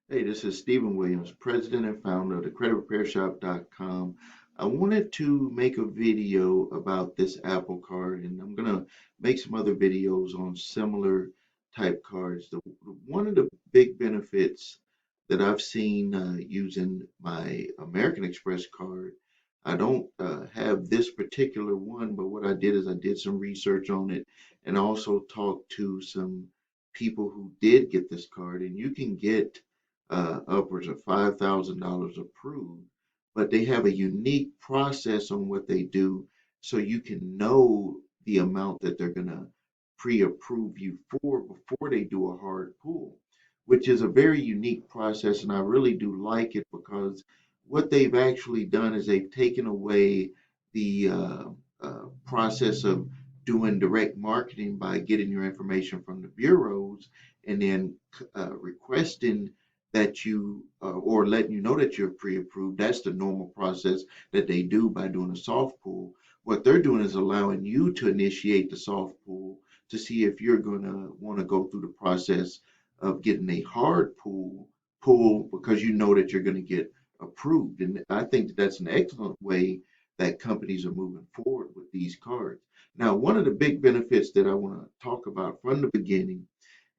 Hey, this is Stephen Williams, president and founder of the creditrepairshop.com. I wanted to make a video about this Apple card, and I'm going to make some other videos on similar type cards. One of the big benefits that I've seen using my American Express card, I don't have this particular one, but what I did is I did some research on it and also talked to some people who did get this card, and you can get upwards of $5,000 approved, but they have a unique process on what they do so you can know the amount that they're going to pre-approve you for before they do a hard pull, which is a very unique process. And I really do like it because what they've actually done is they've taken away the process of doing direct marketing by getting your information from the bureaus and then requesting that you or letting you know that you're pre-approved. That's the normal process that they do by doing a soft pull. What they're doing is allowing you to initiate the soft pull to see if you're going to want to go through the process of getting a hard pull because you know that you're going to get approved. And I think that that's an excellent way that companies are moving forward with these cards. Now, one of the big benefits that I want to talk about from the beginning,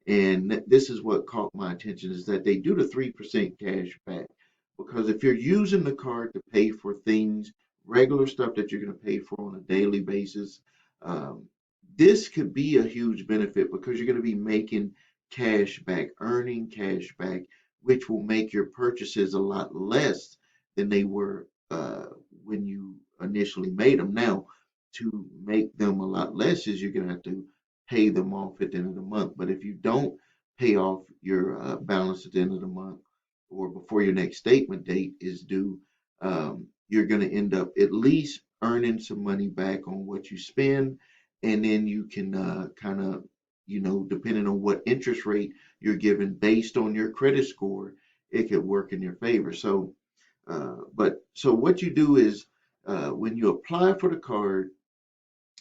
and this is what caught my attention, is that they do the 3% cash back. Because if you're using the card to pay for things, regular stuff that you're going to pay for on a daily basis, um, this could be a huge benefit because you're going to be making cash back, earning cash back, which will make your purchases a lot less than they were when you initially made them. Now, to make them a lot less is you're going to have to pay them off at the end of the month. But if you don't pay off your balance at the end of the month or before your next statement date is due, you're going to end up at least earning some money back on what you spend. And then you can kind of, depending on what interest rate you're given based on your credit score, it could work in your favor. So what you do is when you apply for the card,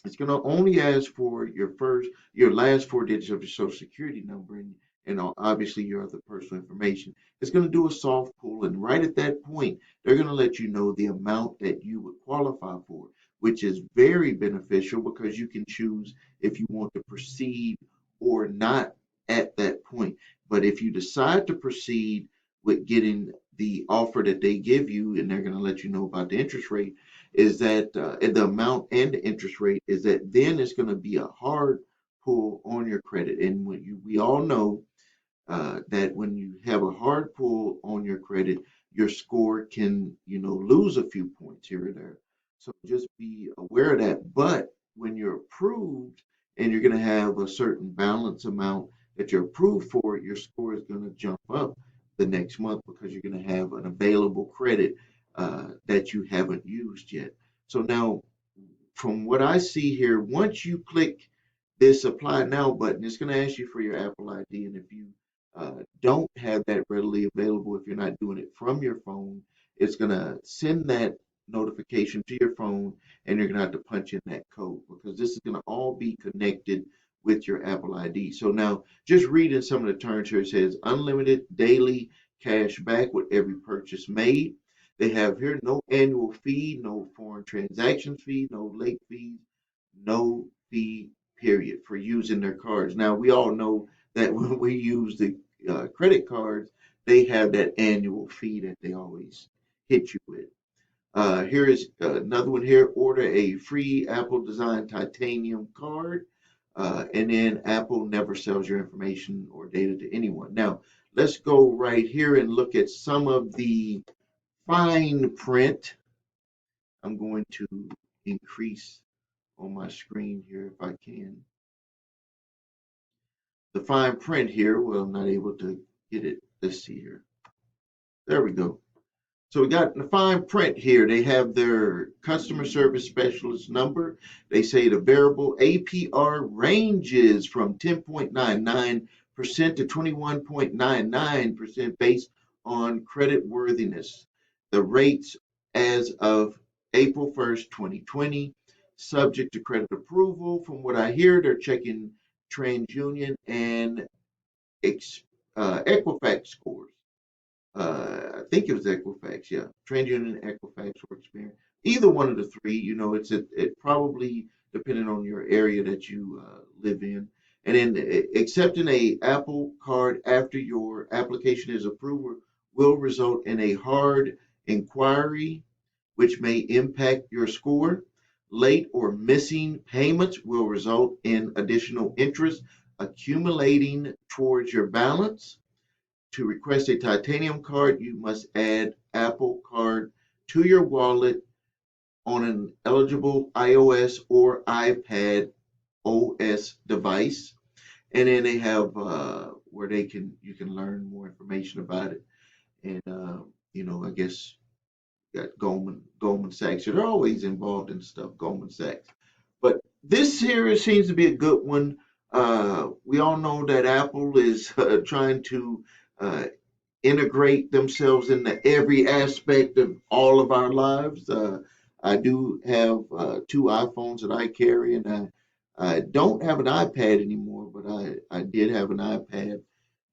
it's going to only ask for your last four digits of your social security number and obviously your other personal information. It's going to do a soft pull, and right at that point, they're going to let you know the amount that you would qualify for, which is very beneficial because you can choose if you want to proceed or not at that point. But if you decide to proceed with getting the offer that they give you, and they're going to let you know about the interest rate, is that and the amount and the interest rate is that then it's going to be a hard pull on your credit. And we all know that when you have a hard pull on your credit, your score can, lose a few points here or there. So just be aware of that. But when you're approved and you're going to have a certain balance amount that you're approved for, your score is going to jump up the next month because you're going to have an available credit that you haven't used yet. So now, from what I see here, once you click this apply now button, it's going to ask you for your Apple ID. And if you don't have that readily available, if you're not doing it from your phone, it's going to send that notification to your phone and you're going to have to punch in that code because this is going to all be connected with your Apple ID. So now, just reading some of the terms here, it says unlimited daily cash back with every purchase made. They have here no annual fee, no foreign transactions fee, no late fees, no fee period for using their cards. Now, we all know that when we use the credit cards, they have that annual fee that they always hit you with. Here is another one here. Order a free Apple Design Titanium card, and then Apple never sells your information or data to anyone. Now, let's go right here and look at some of the fine print. I'm going to increase on my screen here if I can. The fine print here, well, I'm not able to get it. Let's see here. There we go. So we got the fine print here. They have their customer service specialist number. They say the variable APR ranges from 10.99% to 21.99% based on credit worthiness. The rates as of April 1st, 2020, subject to credit approval. From what I hear, they're checking TransUnion and Equifax scores. I think it was Equifax, yeah, TransUnion, Equifax, or Experian. Either one of the three, it probably depending on your area that you live in. And then accepting a Apple Card after your application is approved will result in a hard inquiry, which may impact your score. Late or missing payments will result in additional interest accumulating towards your balance. To request a titanium card, you must add Apple Card to your wallet on an eligible iOS or iPad OS device. And then they have where you can learn more information about it. And I guess got Goldman Sachs. They're always involved in stuff, Goldman Sachs. But this series seems to be a good one. We all know that Apple is trying to uh, integrate themselves into every aspect of all of our lives. I do have two iPhones that I carry, and I don't have an iPad anymore, but I did have an iPad.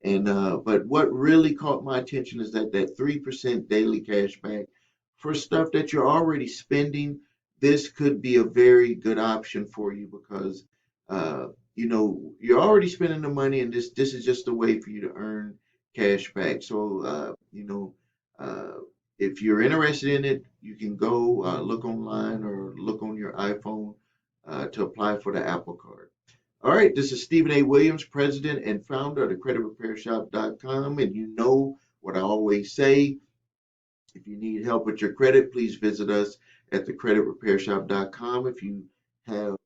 And but what really caught my attention is that 3% daily cash back for stuff that you're already spending. This could be a very good option for you because you're already spending the money, and this is just a way for you to earn cash back. So if you're interested in it, you can go look online or look on your iPhone to apply for the Apple Card. All right, this is Stephen A. Williams, president and founder of the creditrepairshop.com. And you know what I always say, if you need help with your credit, please visit us at thecreditrepairshop.com. If you have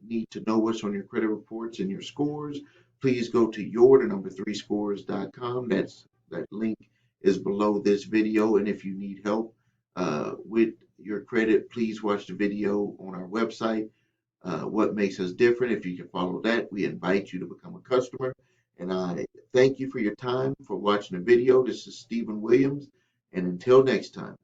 need to know what's on your credit reports and your scores, please go to the number 3scores.com. That link is below this video. And if you need help with your credit, please watch the video on our website, what makes us different. If you can follow that, we invite you to become a customer. And I thank you for your time for watching the video. This is Stephen Williams. And until next time.